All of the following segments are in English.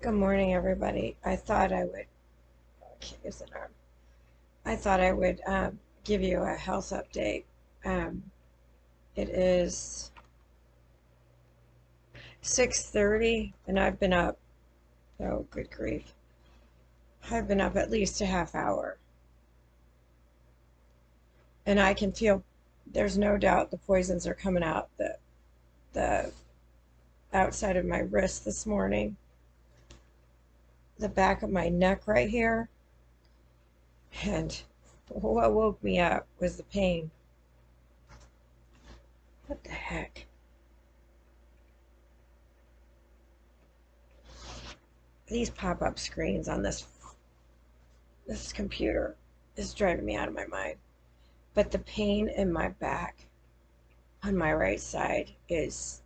Good morning, everybody. I thought I would, oh, I can't use an arm. I thought I would give you a health update. Um, it is 6:30, and I've been up, oh, good grief. I've been up at least a half hour, and I can feel there's no doubt the poisons are coming out the outside of my wrist this morning, the back of my neck right here, and what woke me up was the pain. What the heck? These pop-up screens on this computer is driving me out of my mind. But the pain in my back on my right side is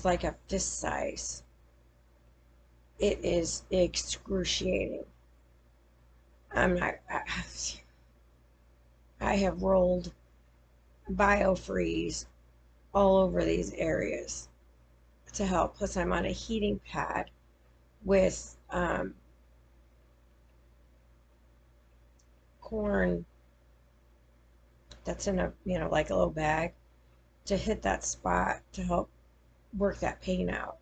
like a fist size. It is excruciating. I'm not. I have rolled biofreeze all over these areas to help. Plus, I'm on a heating pad with corn that's in a like a little bag to hit that spot to help work that pain out.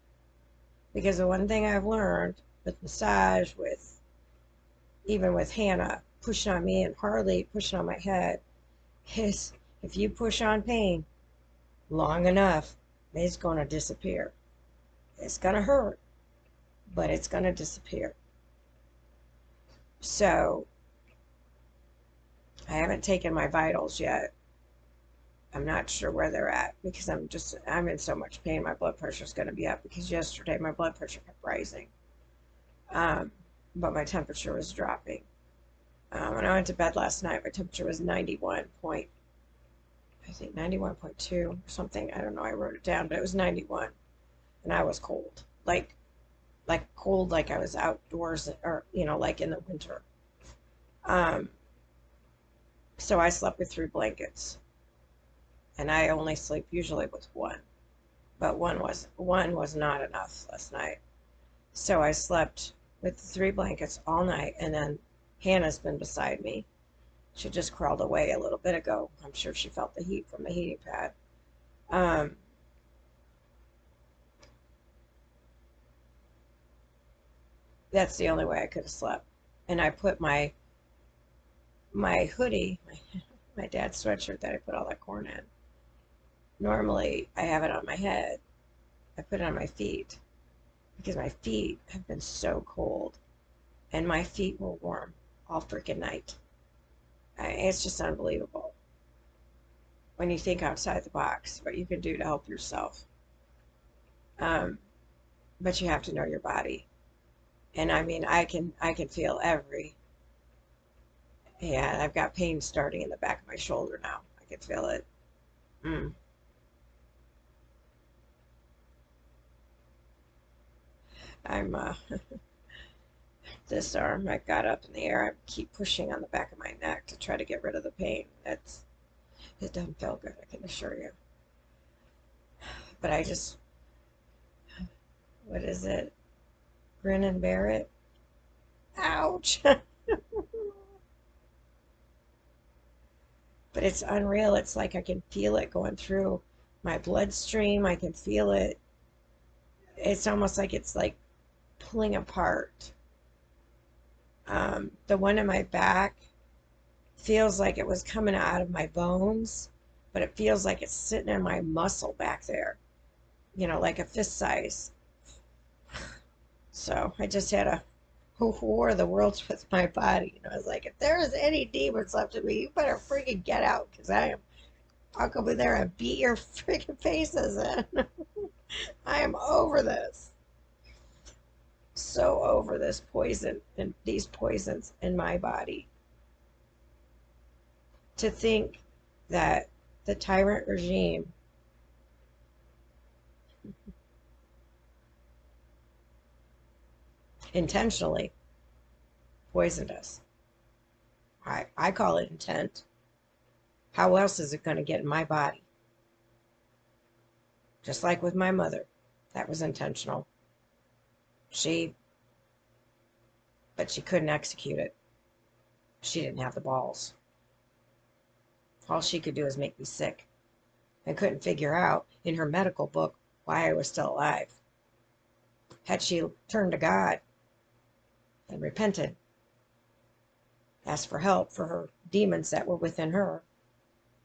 Because the one thing I've learned with massage, with even with Hannah pushing on me and Harley pushing on my head, is if you push on pain long enough, it's going to disappear. It's going to hurt, but it's going to disappear. So I haven't taken my vitals yet. I'm not sure where they're at because I'm in so much pain. My blood pressure is going to be up because yesterday my blood pressure kept rising, but my temperature was dropping. When I went to bed last night, my temperature was 91 point, I think 91.2 or something. I don't know. I wrote it down, but it was 91, and I was cold, like cold, like I was outdoors or like in the winter. Um, so I slept with three blankets, and I only sleep usually with one, but one was not enough last night. So I slept with the three blankets all night, and then Hannah's been beside me. She just crawled away a little bit ago. I'm sure she felt the heat from the heating pad. Um, that's the only way I could have slept. And I put my hoodie, my dad's sweatshirt that I put all that corn in. Normally, I have it on my head. I put it on my feet because my feet have been so cold, and my feet were warm all freaking night. It's just unbelievable when you think outside the box what you can do to help yourself. Um, but you have to know your body. And I mean, I can feel every. Yeah, I've got pain starting in the back of my shoulder now. I can feel it. Mm. I'm this arm. I got up in the air. I keep pushing on the back of my neck to try to get rid of the pain. It doesn't feel good, I can assure you. But I just, what is it? Grin and bear it. Ouch! But it's unreal. It's like I can feel it going through my bloodstream. I can feel it. It's almost like it's like pulling apart. The one in my back feels like it was coming out of my bones, but it feels like it's sitting in my muscle back there, like a fist size. So I just had a war of the worlds with my body. I was like, if there is any demons left in me, you better freaking get out because I'll come in there and beat your freaking faces in. I am over this. So over this poison and these poisons in my body. To think that the tyrant regime intentionally poisoned us. I call it intent. How else is it going to get in my body? Just like with my mother, that was intentional. She, but she couldn't execute it. She didn't have the balls. All she could do was make me sick. I couldn't figure out in her medical book why I was still alive. Had she turned to God and repented, asked for help for her demons that were within her,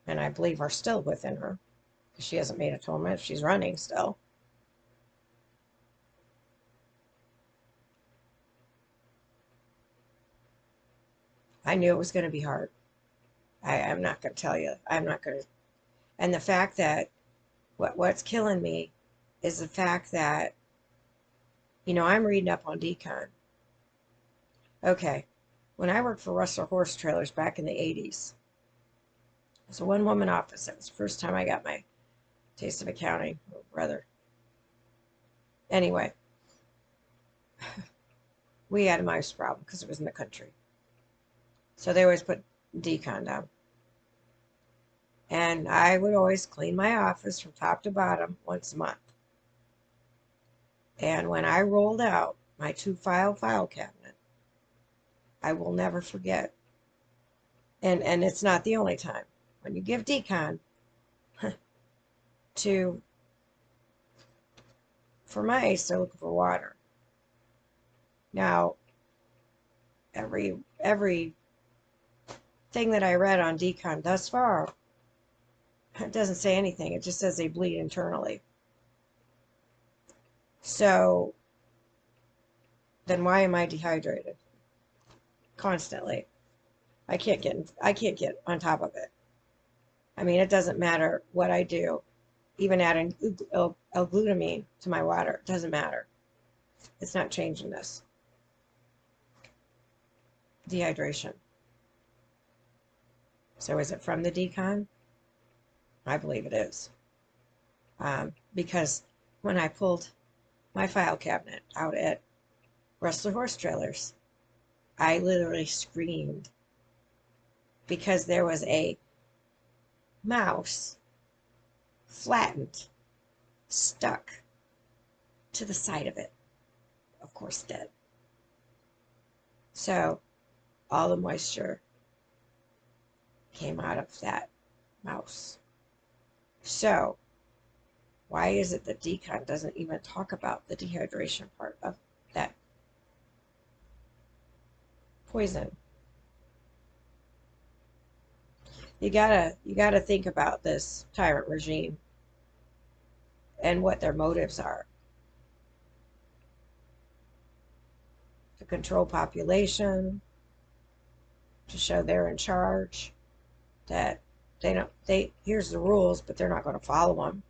and I believe are still within her, because she hasn't made atonement, she's running still. I knew it was going to be hard. I'm not going to tell you. I'm not going to. And the fact that what's killing me is the fact that, I'm reading up on decon. Okay, when I worked for Rustler Horse Trailers back in the 80s, it was a one-woman office. That was the first time I got my taste of accounting, or rather. Anyway, we had a mouse problem because it was in the country. So they always put decon down. And I would always clean my office from top to bottom once a month. And when I rolled out my 2-file file cabinet, I will never forget. And it's not the only time. When you give decon for mice, they're looking for water. Now, every thing that I read on decon thus far, it doesn't say anything. It just says they bleed internally. So then why am I dehydrated constantly? I can't get on top of it. I mean, it doesn't matter what I do. Even adding L-glutamine to my water, it doesn't matter. It's not changing this. Dehydration. So is it from the decon? I believe it is. Because when I pulled my file cabinet out at Rustler Horse Trailers, I literally screamed because there was a mouse flattened, stuck to the side of it, of course dead. So all the moisture came out of that mouse. So why is it that decon doesn't even talk about the dehydration part of that poison? You gotta think about this tyrant regime and what their motives are. To control population, to show they're in charge, that here's the rules, but they're not going to follow them.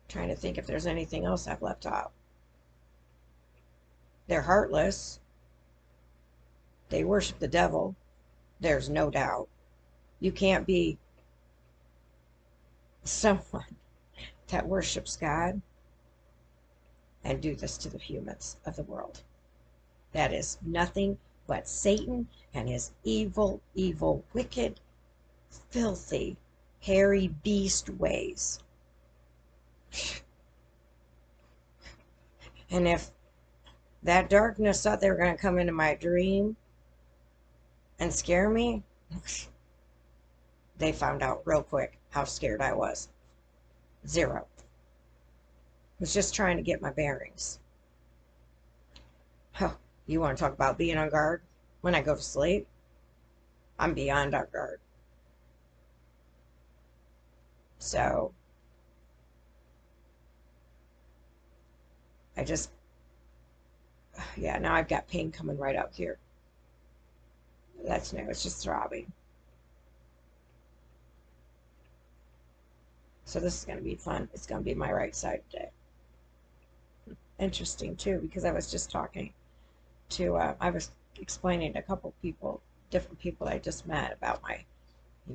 Trying to think if there's anything else I've left out. They're heartless. They worship the devil. There's no doubt. You can't be someone that worships God and do this to the humans of the world. That is nothing but Satan and his evil, evil, wicked, filthy, hairy beast ways. And if that darkness thought they were going to come into my dream and scare me, they found out real quick how scared I was. Zero. Was just trying to get my bearings. Oh, you want to talk about being on guard? When I go to sleep, I'm beyond on guard. So now I've got pain coming right out here. That's new. It's just throbbing. So this is going to be fun. It's going to be my right side today. Interesting too, because I was just talking to, I was explaining to a couple people, different people I just met about my,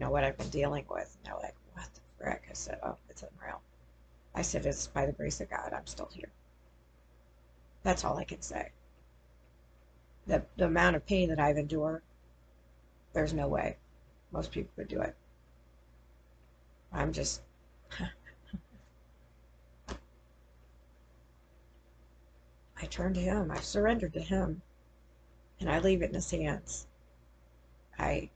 what I've been dealing with. And they're like, what the frick? I said, oh, it's unreal. I said, it's by the grace of God, I'm still here. That's all I can say. The amount of pain that I've endured, there's no way most people could do it. I'm just I turn to him. I surrendered to him. And I leave it in his hands. I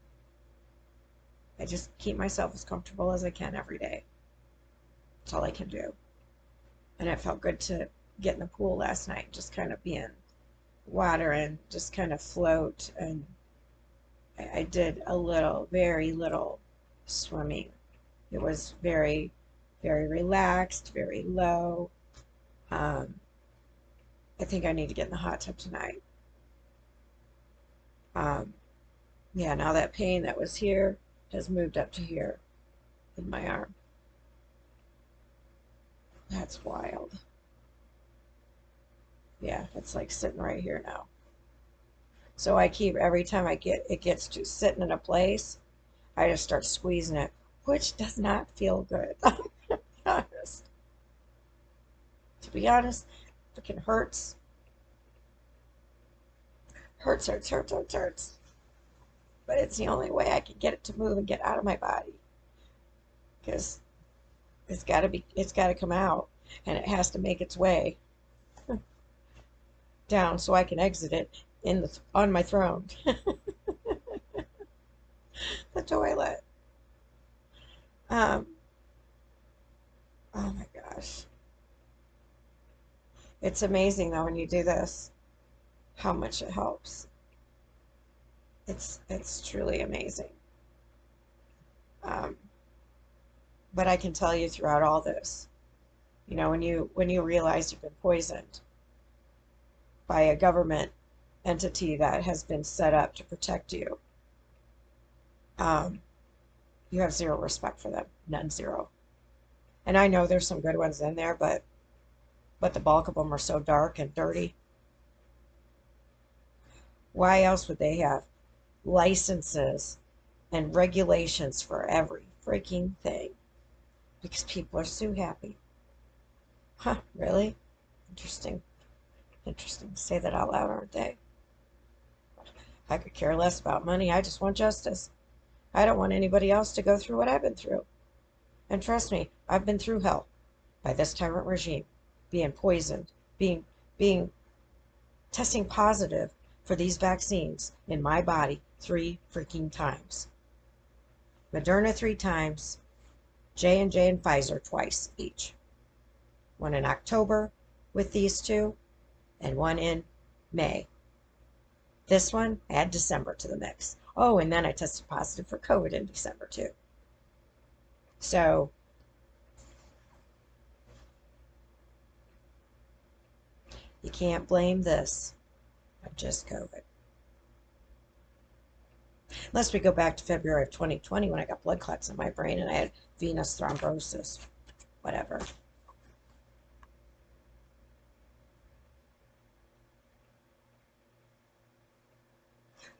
just keep myself as comfortable as I can every day. That's all I can do. And it felt good to get in the pool last night, just kind of be in water and just kind of float. And I did a little, very little swimming. It was very, very relaxed, very low. I think I need to get in the hot tub tonight. Yeah, now that pain that was here has moved up to here in my arm. That's wild. Yeah, it's like sitting right here now. So I keep, every time it gets to sitting in a place, I just start squeezing it, which does not feel good. I'm gonna be honest. To be honest, it freaking hurts. Hurts, hurts, hurts, hurts, hurts. But it's the only way I can get it to move and get out of my body. Because it's got to come out, and it has to make its way down so I can exit it on my throne. The toilet. Um, oh my gosh. It's amazing though when you do this how much it helps. It's truly amazing. Um, but I can tell you throughout all this, when you realize you've been poisoned by a government entity that has been set up to protect you, um, you have zero respect for them. None, zero. And I know there's some good ones in there, but the bulk of them are so dark and dirty. Why else would they have licenses and regulations for every freaking thing? Because people are so happy. Huh, really? Interesting. Interesting. Say that out loud, aren't they? I could care less about money. I just want justice. I don't want anybody else to go through what I've been through. And trust me, I've been through hell by this tyrant regime, being poisoned, being testing positive for these vaccines in my body 3 freaking times. Moderna 3 times, J&J and Pfizer twice each. One in October with these 2, and one in May. This one, add December to the mix. Oh, and then I tested positive for COVID in December too. So, you can't blame this on just COVID. Unless we go back to February of 2020 when I got blood clots in my brain and I had venous thrombosis. Whatever.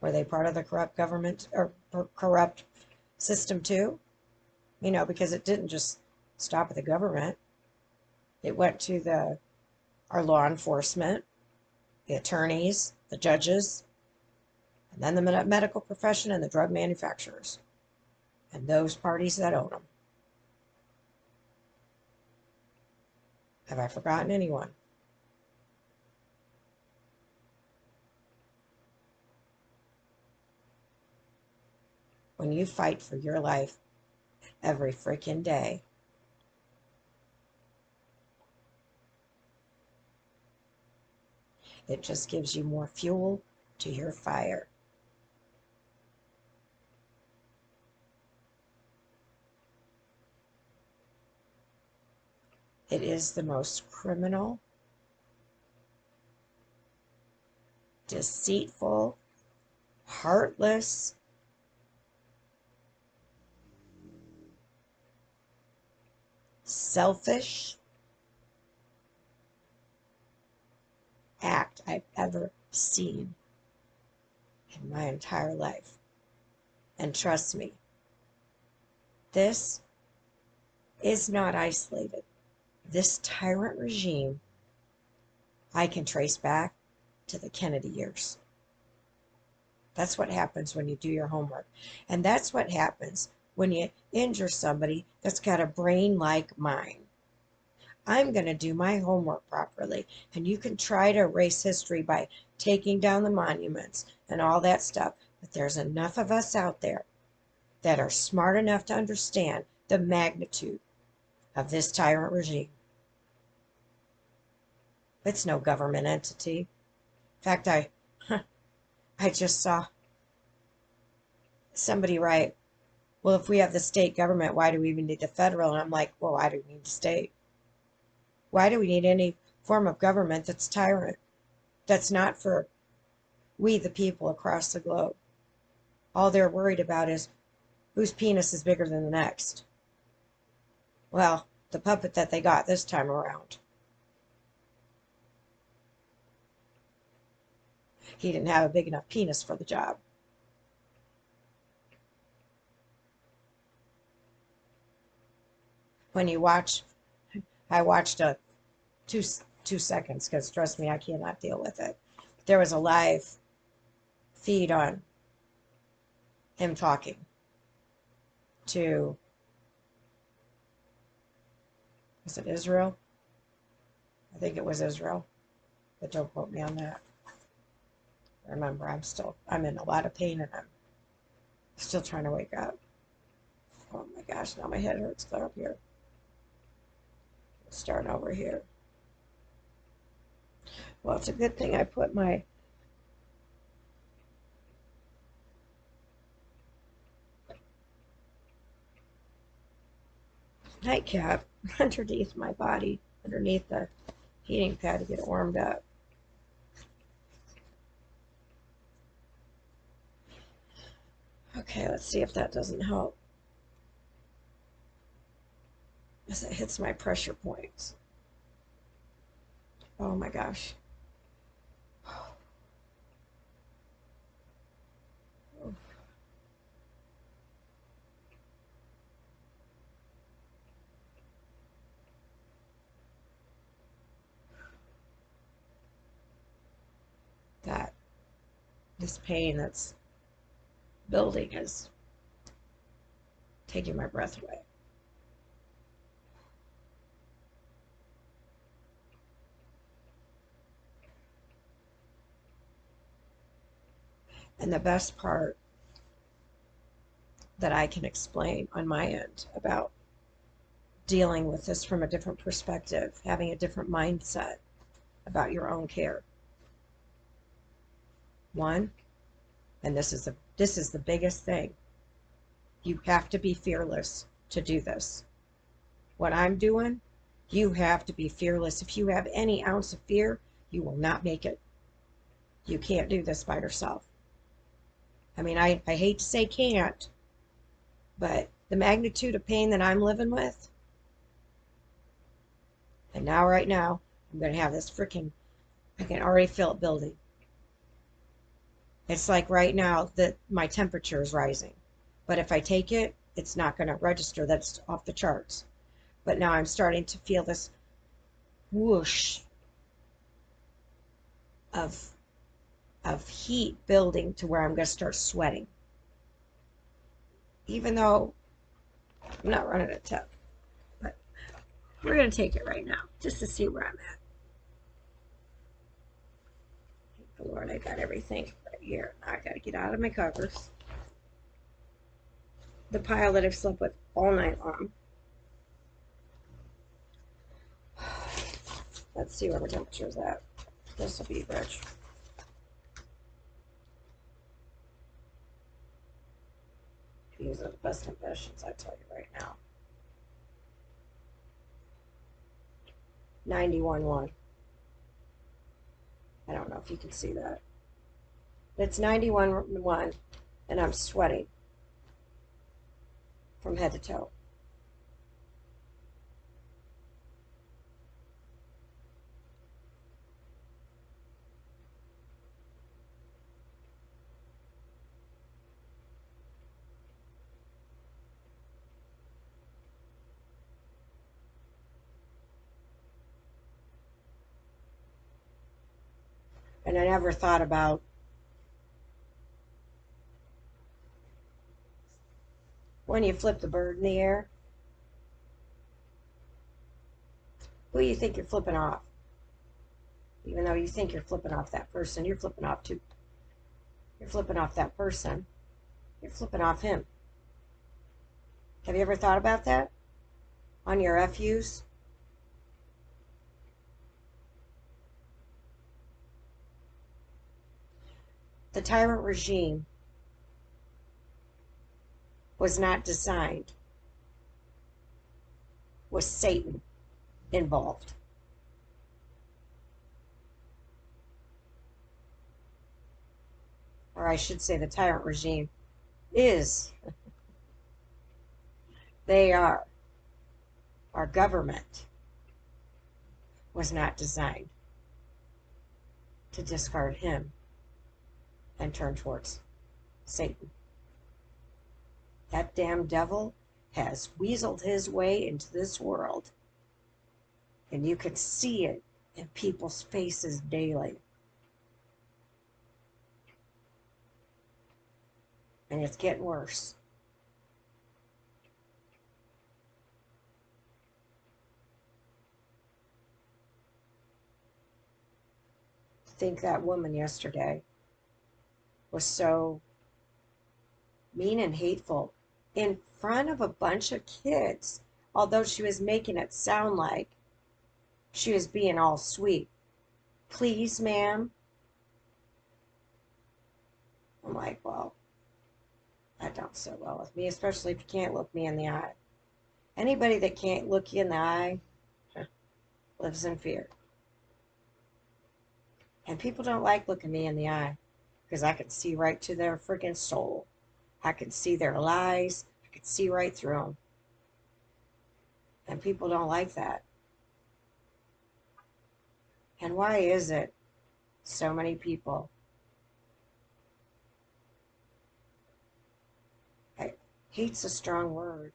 Were they part of the corrupt government or corrupt system too? Because it didn't just stop at the government. It went to our law enforcement, the attorneys, the judges, and then the medical profession and the drug manufacturers, and those parties that own them. Have I forgotten anyone? When you fight for your life every freaking day, it just gives you more fuel to your fire. It is the most criminal, deceitful, heartless, selfish act I've ever seen in my entire life. And trust me, this is not isolated. This tyrant regime I can trace back to the Kennedy years. That's what happens when you do your homework. And that's what happens when you injure somebody that's got a brain like mine. I'm going to do my homework properly. And you can try to erase history by taking down the monuments and all that stuff. But there's enough of us out there that are smart enough to understand the magnitude of this tyrant regime. It's no government entity. In fact, I just saw somebody write, well, if we have the state government, why do we even need the federal? And I'm like, well, why do we need the state? Why do we need any form of government that's tyrant, that's not for we, the people across the globe? All they're worried about is whose penis is bigger than the next. Well, the puppet that they got this time around, he didn't have a big enough penis for the job. When you watch, I watched a two seconds because trust me, I cannot deal with it. There was a live feed on him talking to, was it Israel? I think it was Israel, but don't quote me on that. Remember, I'm in a lot of pain and I'm still trying to wake up. Oh my gosh, now my head hurts clear up here. Starting over here. Well, it's a good thing I put my nightcap underneath my body, underneath the heating pad to get it warmed up. Okay, let's see if that doesn't help. As it hits my pressure points. Oh my gosh. That this pain that's building is taking my breath away. And the best part that I can explain on my end about dealing with this from a different perspective, having a different mindset about your own care. One, and this is the biggest thing. You have to be fearless to do this. What I'm doing, you have to be fearless. If you have any ounce of fear, you will not make it. You can't do this by yourself. I mean, I hate to say can't, but the magnitude of pain that I'm living with, and now right now, I'm going to have this freaking, I can already feel it building. It's like right now that my temperature is rising. But if I take it, it's not going to register. That's off the charts. But now I'm starting to feel this whoosh of heat building to where I'm going to start sweating. Even though I'm not running a temp. But we're going to take it right now just to see where I'm at. Thank the Lord, I got everything right here. Now I got to get out of my covers. The pile that I've slept with all night long. Let's see where my temperature is at. This will be rich. These are the best confessions, I tell you right now. 91.1. I don't know if you can see that. It's 91.1, and I'm sweating from head to toe. And I never thought about when you flip the bird in the air, Who you think you're flipping off? Even though you think you're flipping off that person, you're flipping off too. You're flipping off that person. You're flipping off him. Have you ever thought about that on your FUs? The tyrant regime was not designed with Satan involved. Or I should say the tyrant regime is, they are, our government was not designed to discard him and turn towards Satan. That damn devil has weaseled his way into this world, and you can see it in people's faces daily. And it's getting worse. I think that woman yesterday was so mean and hateful in front of a bunch of kids, although she was making it sound like she was being all sweet. Please, ma'am. I'm like, well, that don't sit well with me, especially if you can't look me in the eye. Anybody that can't look you in the eye lives in fear. And people don't like looking me in the eye because I can see right to their freaking soul. I can see their lies. I can see right through them. And people don't like that. And why is it so many people? Hate's a strong word,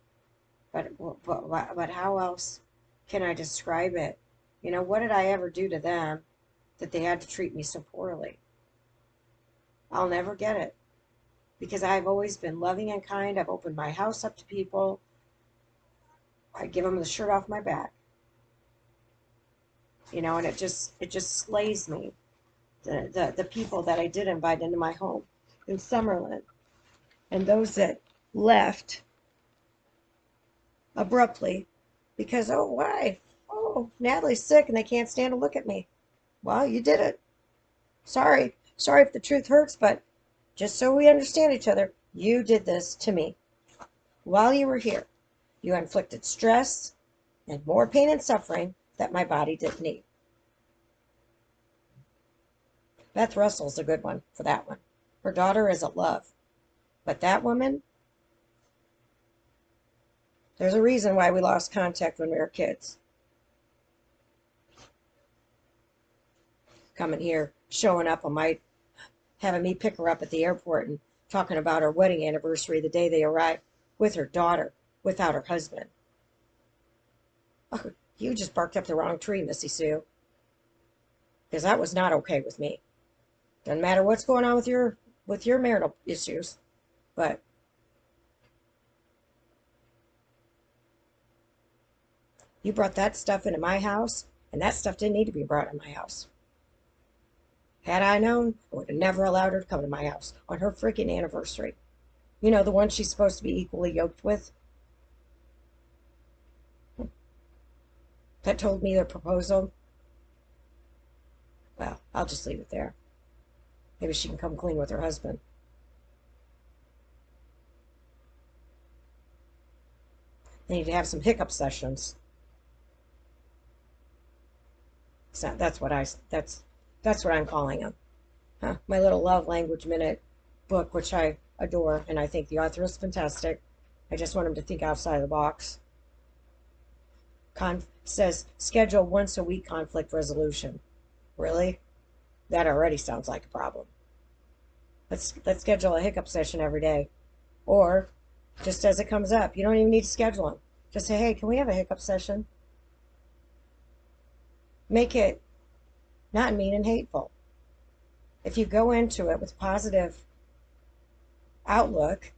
but how else can I describe it? You know, what did I ever do to them that they had to treat me so poorly? I'll never get it, because I've always been loving and kind. I've opened my house up to people. I give them the shirt off my back, you know, and it just slays me. The people that I did invite into my home in Summerlin, and those that left abruptly because, oh, why? Oh, Natalie's sick and they can't stand to look at me. Well, you did it. Sorry if the truth hurts, but just so we understand each other, you did this to me. While you were here, you inflicted stress and more pain and suffering that my body didn't need. Beth Russell's a good one for that one. Her daughter is a love. But that woman, there's a reason why we lost contact when we were kids. Coming here, showing up on my, having me pick her up at the airport and talking about her wedding anniversary the day they arrived with her daughter, without her husband. Oh, you just barked up the wrong tree, Missy Sue. Because that was not okay with me. Doesn't matter what's going on with your marital issues, but you brought that stuff into my house, and that stuff didn't need to be brought in my house. Had I known, I would have never allowed her to come to my house on her freaking anniversary. You know, the one she's supposed to be equally yoked with. That told me the proposal. Well, I'll just leave it there. Maybe she can come clean with her husband. They need to have some hiccup sessions. So that's what I'm calling them. Huh? My little love language minute book, which I adore, and I think the author is fantastic. I just want him to think outside the box. Says schedule once a week conflict resolution. Really? That already sounds like a problem. Let's schedule a hiccup session every day, or just as it comes up. You don't even need to schedule them. Just say, hey, can we have a hiccup session? Make it not mean and hateful. If you go into it with positive outlook,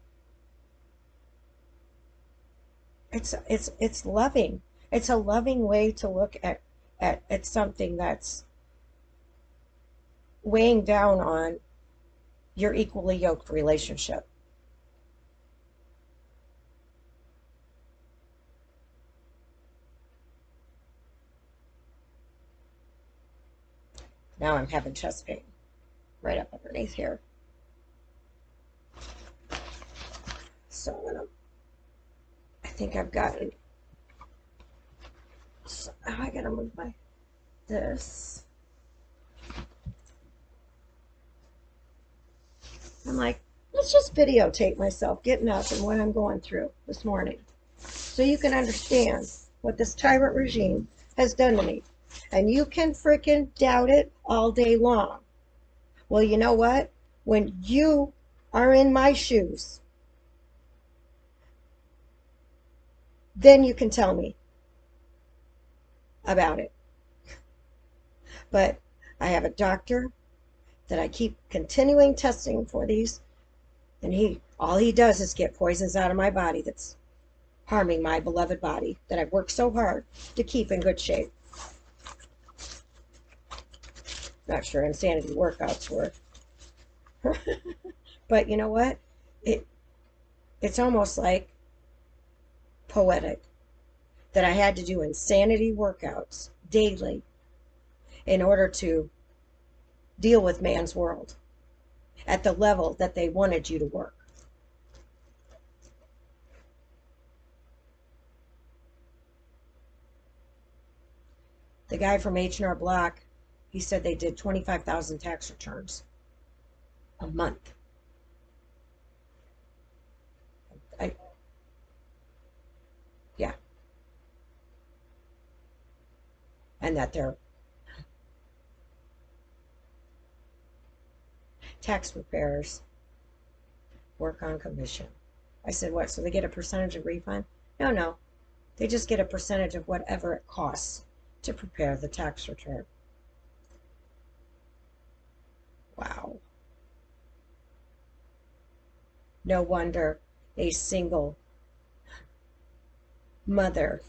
it's loving. It's a loving way to look at at something that's weighing down on your equally yoked relationship. Now I'm having chest pain right up underneath here. So I think I've gotten, so I gotta move this. I'm like, let's just videotape myself getting up and what I'm going through this morning, so you can understand what this tyrant regime has done to me. And you can freaking doubt it all day long. Well, you know what? When you are in my shoes, then you can tell me about it. But I have a doctor that I keep continuing testing for these, and all he does is get poisons out of my body that's harming my beloved body that I've worked so hard to keep in good shape. Not sure insanity workouts were. But you know what? It's almost like poetic that I had to do insanity workouts daily in order to deal with man's world at the level that they wanted you to work. The guy from H&R Block, he said they did 25,000 tax returns a month. Yeah. And that their tax preparers work on commission. I said, what? So they get a percentage of refund? No. They just get a percentage of whatever it costs to prepare the tax return. Wow. No wonder a single mother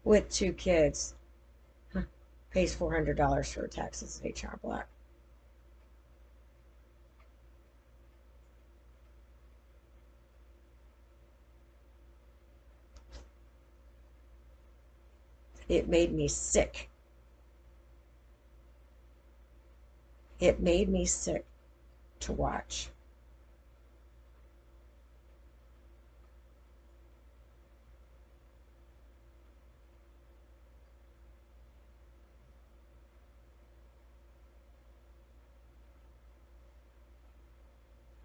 with 2 kids pays $400 for her taxes at H&R Block. It made me sick. It made me sick to watch.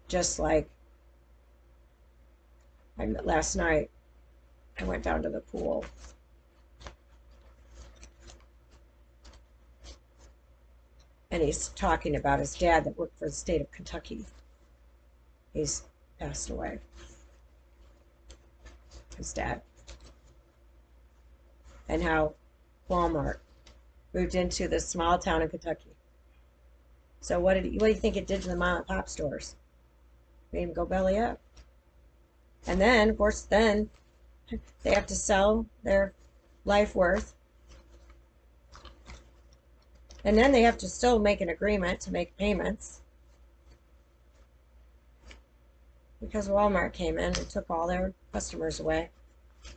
Just like last night, I went down to the pool. And he's talking about his dad that worked for the state of Kentucky. He's passed away. His dad. And how Walmart moved into this small town in Kentucky. So what do you think it did to the mom and pop stores? Made them go belly up. And then, of course, then they have to sell their life worth. And then they have to still make an agreement to make payments. Because Walmart came in and took all their customers away.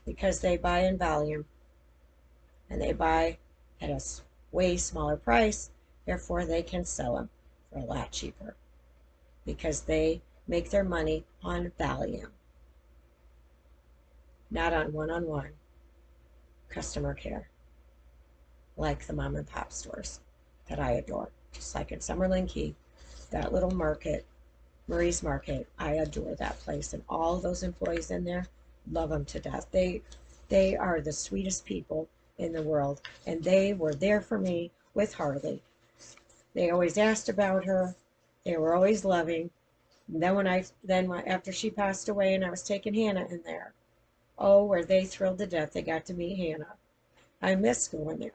Because they buy in volume. And they buy at a way smaller price. Therefore, they can sell them for a lot cheaper. Because they make their money on volume. Not on one-on-one customer care. Like the mom and pop stores that I adore. Just like in Summerlin Key, that little market, Marie's Market, I adore that place. And all those employees in there, love them to death. They are the sweetest people in the world. And they were there for me with Harley. They always asked about her. They were always loving. And then after she passed away and I was taking Hannah in there, oh, were they thrilled to death they got to meet Hannah. I miss going there.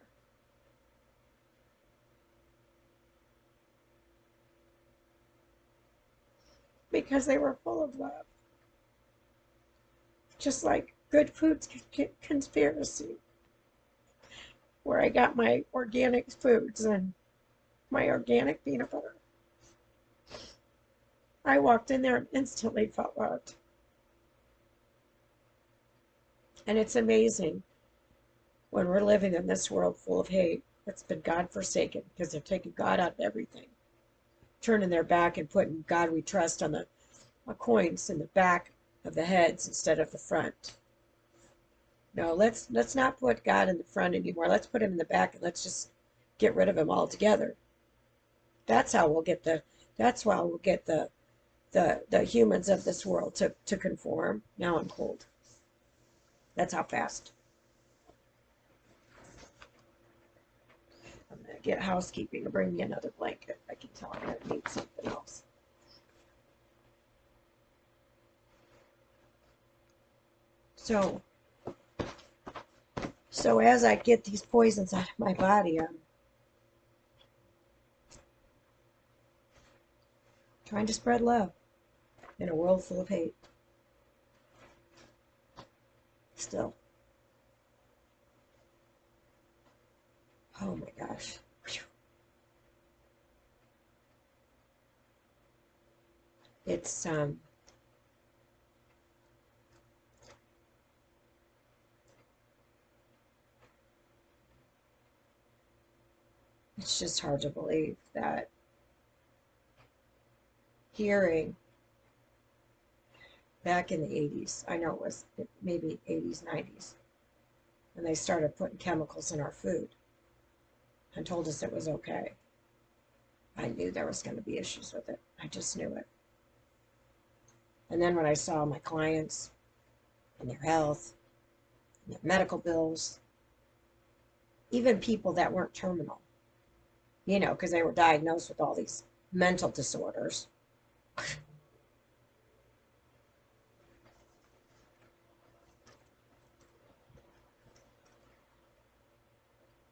Because they were full of love. Just like Good Food Conspiracy. where I got my organic foods and my organic peanut butter. I walked in there and instantly felt loved. And it's amazing when we're living in this world full of hate that's been God forsaken because they're taking God out of everything, turning their back and putting God we trust on the coins in the back of the heads instead of the front. No, let's not put God in the front anymore. Let's put him in the back and let's just get rid of him altogether. That's how we'll get the humans of this world to conform. Now I'm cold. That's how fast. I'm gonna get housekeeping to bring me another blanket. I can tell I'm gonna need something else. So as I get these poisons out of my body, I'm trying to spread love in a world full of hate. Still. Oh my gosh. It's it's just hard to believe that hearing back in the 80s, I know it was maybe 80s, 90s, when they started putting chemicals in our food and told us it was okay. I knew there was going to be issues with it. I just knew it. And then when I saw my clients and their health, and their medical bills, even people that weren't terminal, you know, because they were diagnosed with all these mental disorders.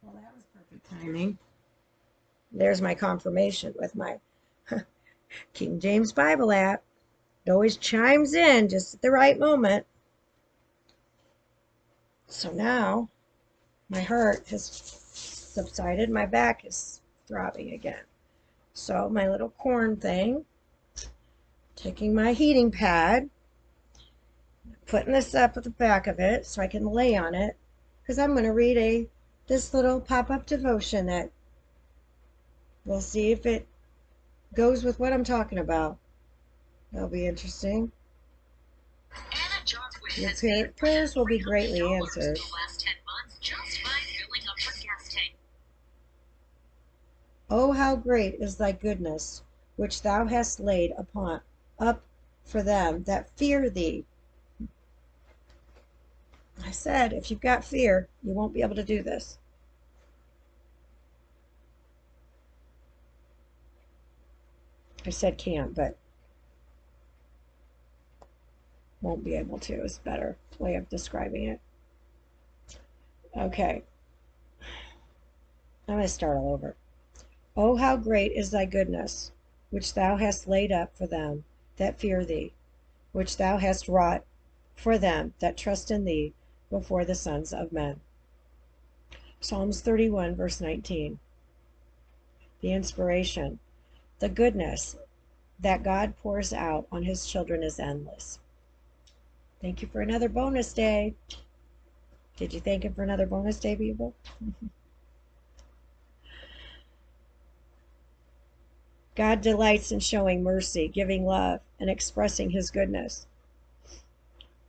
Well, that was perfect timing. There's my confirmation with my King James Bible app. It always chimes in just at the right moment. So now my heart has subsided. My back is throbbing again. So my little corn thing, taking my heating pad, putting this up at the back of it so I can lay on it, because I'm going to read this little pop-up devotion that we'll see if it goes with what I'm talking about. That'll be interesting. Your prayers will be greatly answered. Oh, how great is thy goodness, which thou hast laid up for them that fear thee. I said, if you've got fear, you won't be able to do this. I said can't, but won't be able to is a better way of describing it. Okay. I'm going to start all over. Oh, how great is thy goodness, which thou hast laid up for them that fear thee, which thou hast wrought for them that trust in thee before the sons of men. Psalms 31, verse 19. The inspiration. The goodness that God pours out on his children is endless. Thank you for another bonus day. Did you thank him for another bonus day, people? God delights in showing mercy, giving love, and expressing his goodness.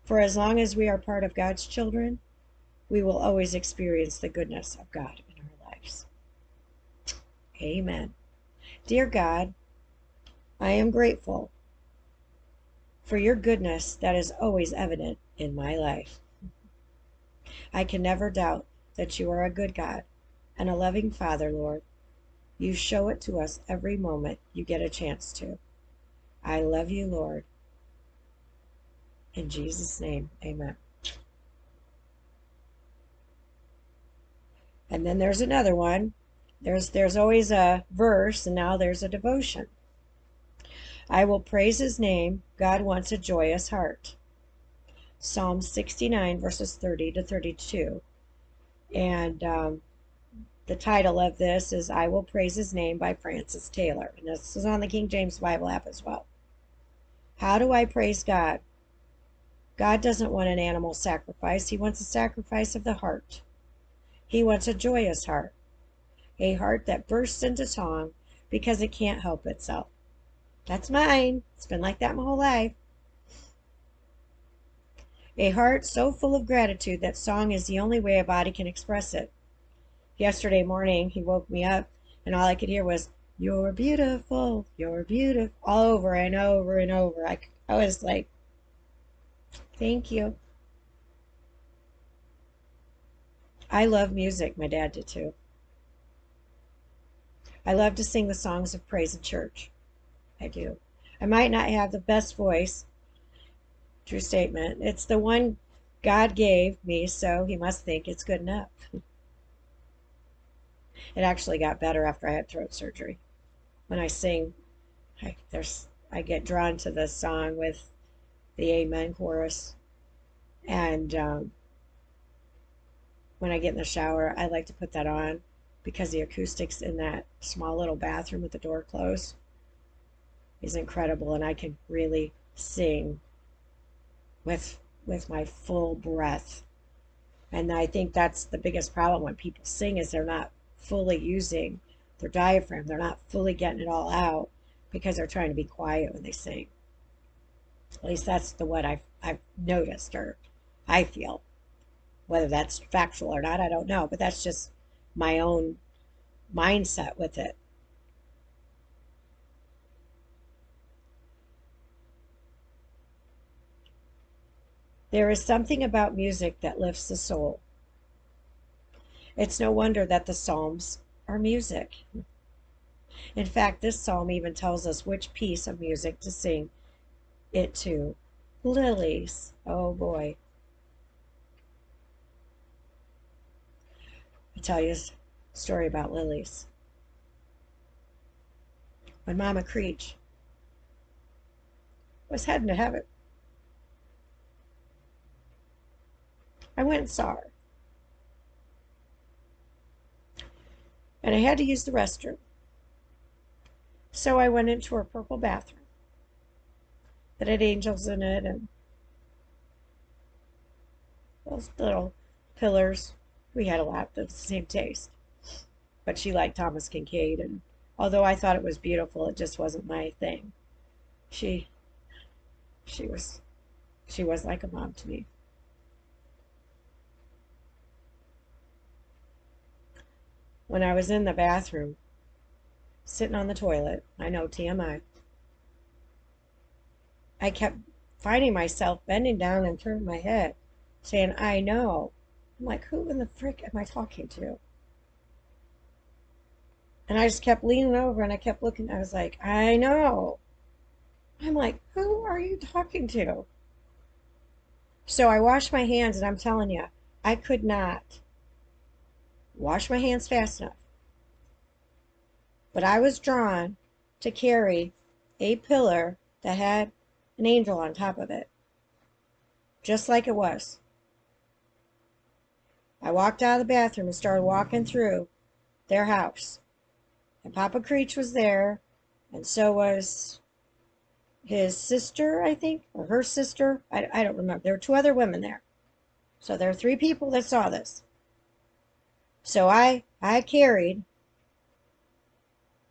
For as long as we are part of God's children, we will always experience the goodness of God in our lives. Amen. Dear God, I am grateful for your goodness that is always evident in my life. I can never doubt that you are a good God and a loving Father, Lord. You show it to us every moment you get a chance to. I love you, Lord. In Jesus' name, amen. And then there's another one. There's always a verse, and now there's a devotion. I will praise his name. God wants a joyous heart. Psalm 69, verses 30 to 32. And The title of this is I Will Praise His Name by Francis Taylor. And this is on the King James Bible app as well. How do I praise God? God doesn't want an animal sacrifice. He wants a sacrifice of the heart. He wants a joyous heart, a heart that bursts into song because it can't help itself. That's mine. It's been like that my whole life. A heart so full of gratitude that song is the only way a body can express it. Yesterday morning, he woke me up, and all I could hear was, you're beautiful, all over and over and over. I was like, thank you. I love music. My dad did too. I love to sing the songs of praise in church. I do. I might not have the best voice. True statement. It's the one God gave me, so he must think it's good enough. It actually got better after I had throat surgery. When I sing, I get drawn to the song with the Amen chorus. And when I get in the shower, I like to put that on because the acoustics in that small little bathroom with the door closed is incredible, and I can really sing with my full breath. And I think that's the biggest problem when people sing is they're not fully using their diaphragm. They're not fully getting it all out because they're trying to be quiet when they sing. At least that's what I've noticed, or I feel. Whether that's factual or not, I don't know, but that's just my own mindset with it. There is something about music that lifts the soul. It's no wonder that the Psalms are music. In fact, this psalm even tells us which piece of music to sing it to. Lilies. Oh boy. I'll tell you a story about lilies. When Mama Creech was heading to heaven, I went and saw her. And I had to use the restroom. So I went into her purple bathroom that had angels in it and those little pillars. We had a lot of the same taste. But she liked Thomas Kincaid, and although I thought it was beautiful, it just wasn't my thing. She was like a mom to me. When I was in the bathroom, sitting on the toilet, I know TMI, I kept finding myself bending down and turning my head, saying, I know. I'm like, who in the frick am I talking to? And I just kept leaning over and I kept looking. I was like, I know. I'm like, who are you talking to? So I washed my hands, and I'm telling you, I could not wash my hands fast enough. But I was drawn to carry a pillar that had an angel on top of it, just like it was. I walked out of the bathroom and started walking through their house. And Papa Creech was there, and so was his sister, I think, or her sister. I don't remember. There were two other women there. So there are three people that saw this. So I carried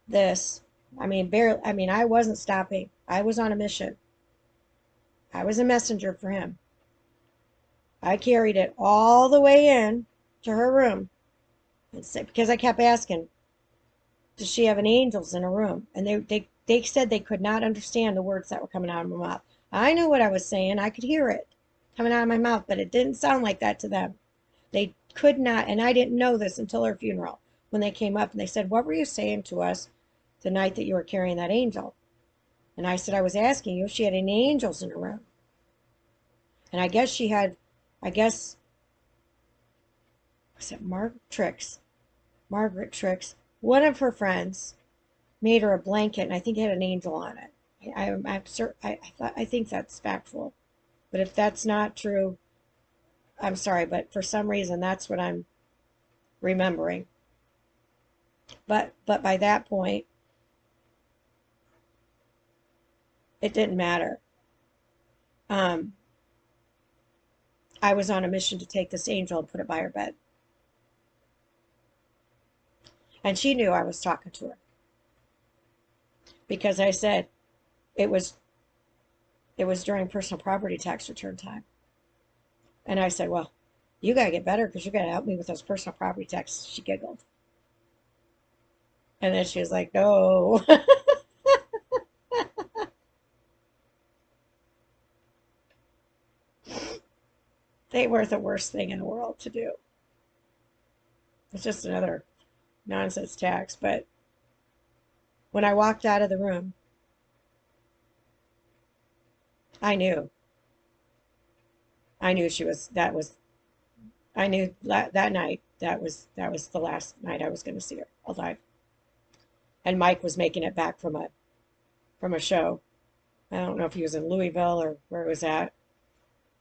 this. I mean, barely. I mean, I wasn't stopping. I was on a mission. I was a messenger for him. I carried it all the way in to her room, and because I kept asking, does she have any angels in her room? And they said they could not understand the words that were coming out of my mouth. I knew what I was saying. I could hear it coming out of my mouth, but it didn't sound like that to them. They could not, and I didn't know this until her funeral, when they came up and they said, what were you saying to us the night that you were carrying that angel? And I said, I was asking you if she had any angels in her room. And I guess she had, was it Margaret Tricks? One of her friends made her a blanket, and I think it had an angel on it. I think that's factual. But if that's not true, I'm sorry, but for some reason, that's what I'm remembering. But by that point, it didn't matter. Um, I was on a mission to take this angel and put it by her bed. And she knew I was talking to her because I said it was during personal property tax return time. And I said, well, you got to get better because you got to help me with those personal property taxes. She giggled. And then she was like, no. They were the worst thing in the world to do. It's just another nonsense tax. But when I walked out of the room, I knew. I knew she was, that was, I knew that night, that was the last night I was going to see her alive. And Mike was making it back from a show. I don't know if he was in Louisville or where he was at,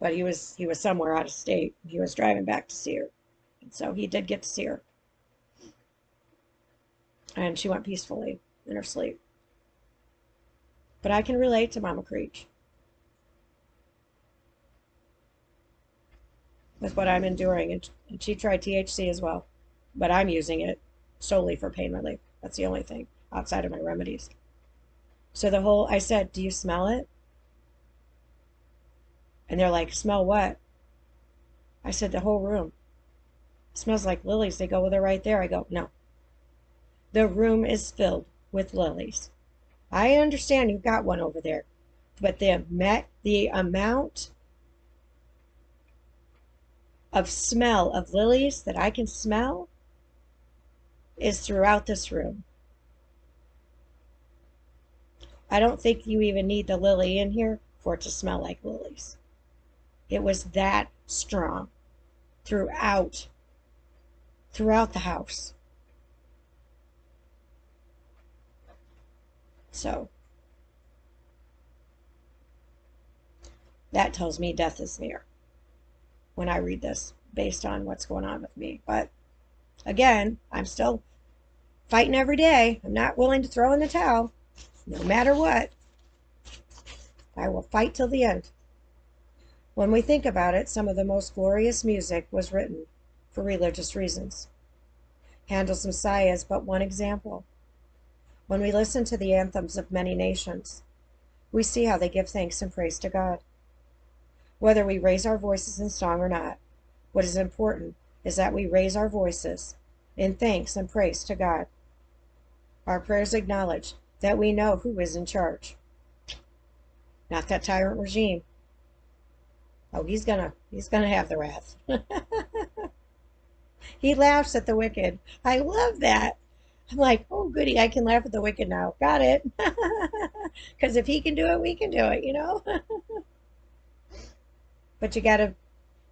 but he was somewhere out of state. He was driving back to see her. And so he did get to see her. And she went peacefully in her sleep. But I can relate to Mama Creech with what I'm enduring. And she tried THC as well, but I'm using it solely for pain relief. That's the only thing outside of my remedies. So I said, do you smell it? And they're like, smell what? I said, the whole room. It smells like lilies. They go, well, they're right there. I go, no. The room is filled with lilies. I understand you've got one over there, but the amount of smell of lilies that I can smell is throughout this room. I don't think you even need the lily in here for it to smell like lilies. It was that strong throughout the house. So that tells me death is near when I read this based on what's going on with me. But again, I'm still fighting every day. I'm not willing to throw in the towel. No matter what, I will fight till the end. When we think about it, some of the most glorious music was written for religious reasons. Handel's Messiah is but one example. When we listen to the anthems of many nations, we see how they give thanks and praise to God. Whether we raise our voices in song or not, what is important is that we raise our voices in thanks and praise to God. Our prayers acknowledge that we know who is in charge. Not that tyrant regime. Oh, he's gonna have the wrath. He laughs at the wicked. I love that. I'm like, oh goody, I can laugh at the wicked now. Got it. Because if he can do it, we can do it, you know? But you gotta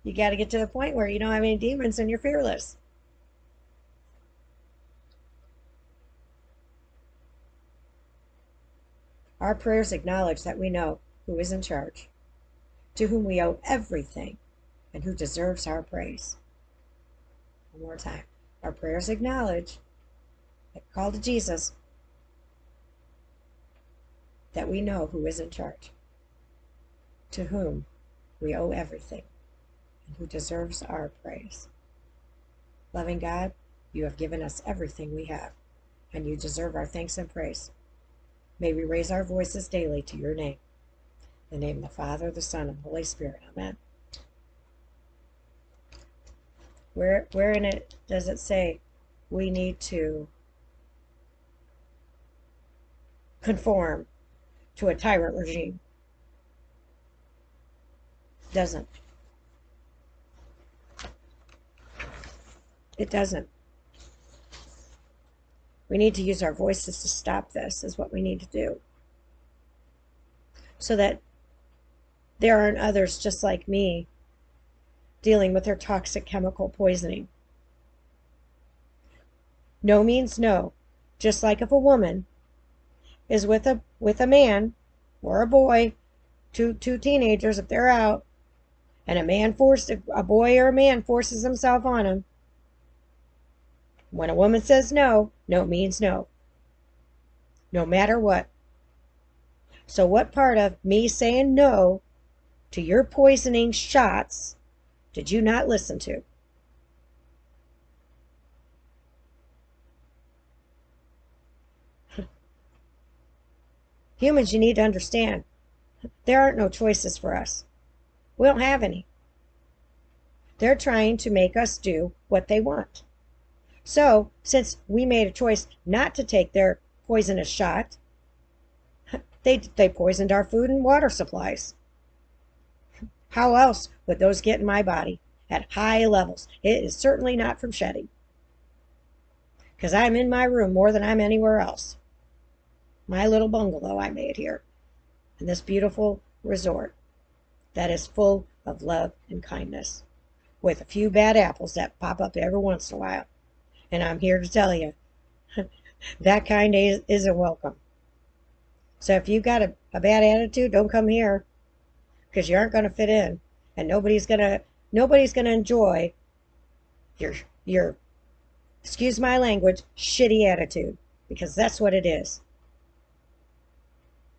get to the point where you don't have any demons and you're fearless. Our prayers acknowledge that we know who is in charge, to whom we owe everything, and who deserves our praise. One more time. Our prayers acknowledge, like call to Jesus, that we know who is in charge, to whom we owe everything, and who deserves our praise. Loving God, you have given us everything we have, and you deserve our thanks and praise. May we raise our voices daily to your name. In the name of the Father, the Son, and the Holy Spirit. Amen. Where in it does it say we need to conform to a tyrant regime? Doesn't. It doesn't. We need to use our voices to stop this, is what we need to do. So that there aren't others just like me dealing with their toxic chemical poisoning. No means no. Just like if a woman is with a man or a boy, two teenagers, if they're out, and a boy or a man forces himself on them, When a woman says no, no means no, no matter what. So, what part of me saying no to your poisoning shots did you not listen to? Humans, you need to understand there aren't no choices for us. We don't have any. They're trying to make us do what they want. So, since we made a choice not to take their poisonous shot, they poisoned our food and water supplies. How else would those get in my body at high levels? It is certainly not from shedding, because I'm in my room more than I'm anywhere else. My little bungalow I made here in this beautiful resort that is full of love and kindness, with a few bad apples that pop up every once in a while. And I'm here to tell you, that kind isn't welcome. So if you got a bad attitude, don't come here, because you aren't going to fit in, and nobody's gonna enjoy your excuse my language, shitty attitude, because that's what it is.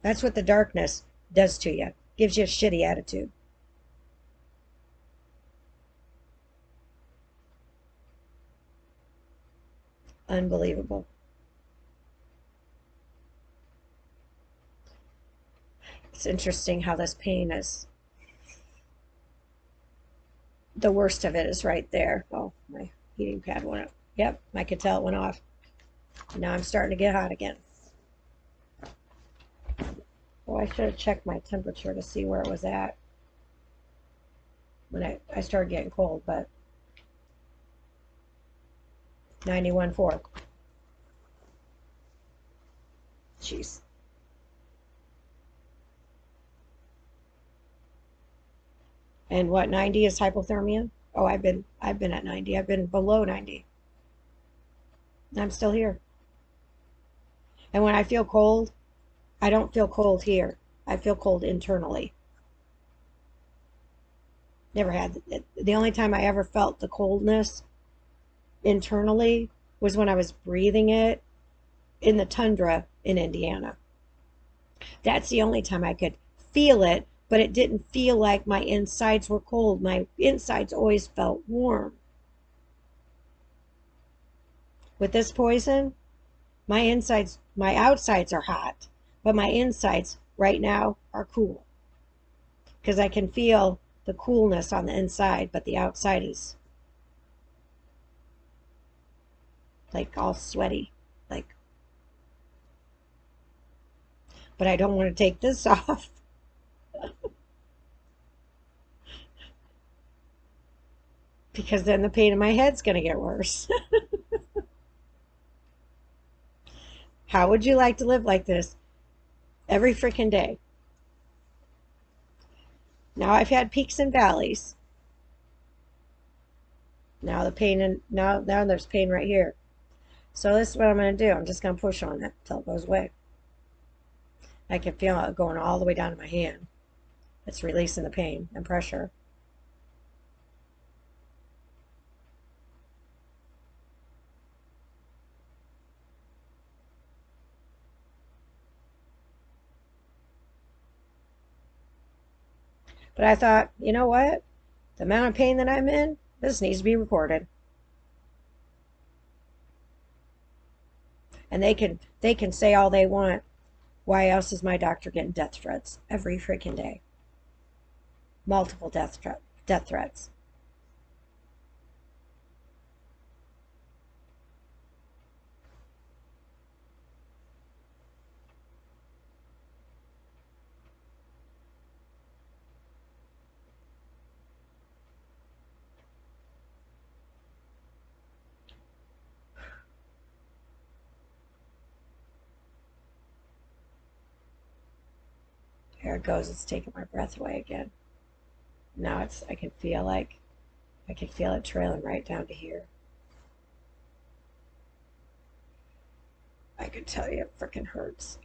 That's what the darkness does to you. Gives you a shitty attitude. Unbelievable. It's interesting how this pain is. The worst of it is right there. Oh, my heating pad went up. Yep, I could tell it went off. Now I'm starting to get hot again. Oh, I should have checked my temperature to see where it was at when I started getting cold, but 91.4. Jeez. And what, 90 is hypothermia? Oh, I've been at 90. I've been below 90. I'm still here. And when I feel cold, I don't feel cold here. I feel cold internally. Never had it. The only time I ever felt the coldness internally was when I was breathing it in the tundra in Indiana. That's the only time I could feel it, but it didn't feel like my insides were cold. My insides always felt warm. With this poison, my outsides are hot, but my insides right now are cool, because I can feel the coolness on the inside, but the outside is like all sweaty, like. But I don't want to take this off. Because then the pain in my head's going to get worse. How would you like to live like this every freaking day? Now I've had peaks and valleys. Now now there's pain right here. So this is what I'm going to do. I'm just going to push on it until it goes away. I can feel it going all the way down to my hand. It's releasing the pain and pressure. But I thought, you know what? The amount of pain that I'm in, this needs to be recorded. And they can say all they want. Why else is my doctor getting death threats every freaking day? Multiple death threats. There it goes. It's taking my breath away again. Now I can feel it trailing right down to here. I can tell you it freaking hurts.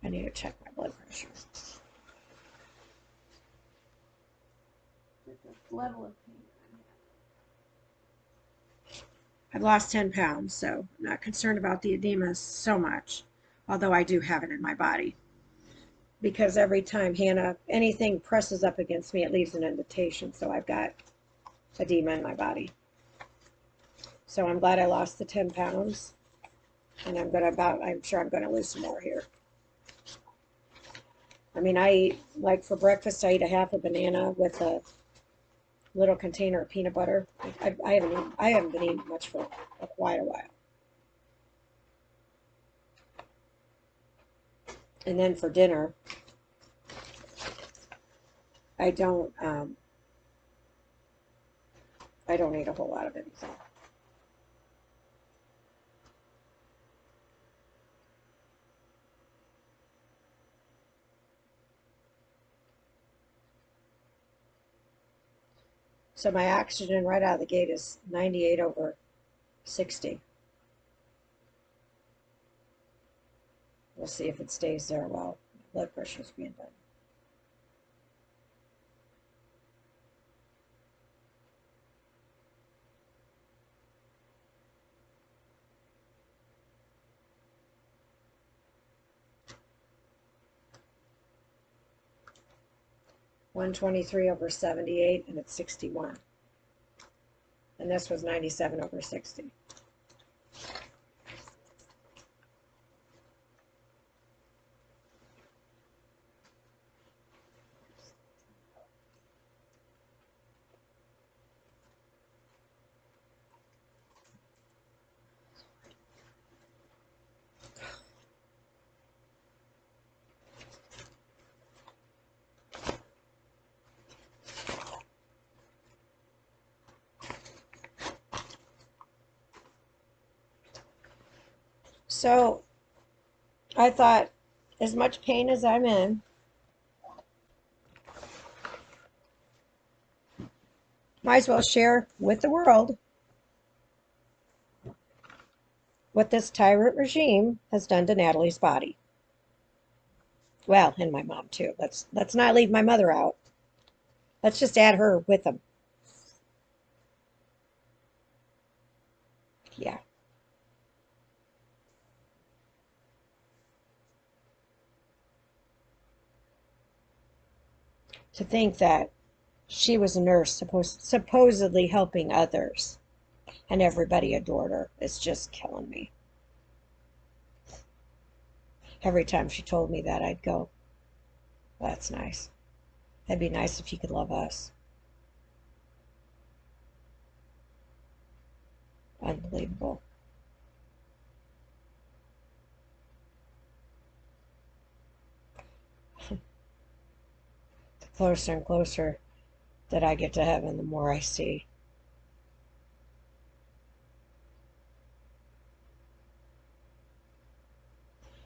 I need to check my blood pressure. The level of pain I've lost 10 pounds, so I'm not concerned about the edema so much, although I do have it in my body. Because every time Hannah, anything presses up against me, it leaves an indentation, so I've got edema in my body. So I'm glad I lost the 10 pounds, and I'm sure I'm gonna lose some more here. I mean, I eat, like for breakfast, I eat a half a banana with a little container of peanut butter. I haven't been eating much for quite a while. And then for dinner, I don't eat a whole lot of anything. So my oxygen right out of the gate is 98/60. We'll see if it stays there while blood pressure is being done. (123/78), and it's 61. And this was 97/60. So I thought, as much pain as I'm in, might as well share with the world what this tyrant regime has done to Natalie's body. Well, and my mom too. Let's not leave my mother out. Let's just add her with them. Yeah. To think that she was a nurse supposedly helping others, and everybody adored her, is just killing me. Every time she told me that, I'd go, that's nice. That'd be nice if you could love us. Unbelievable. The closer and closer that I get to heaven, the more I see.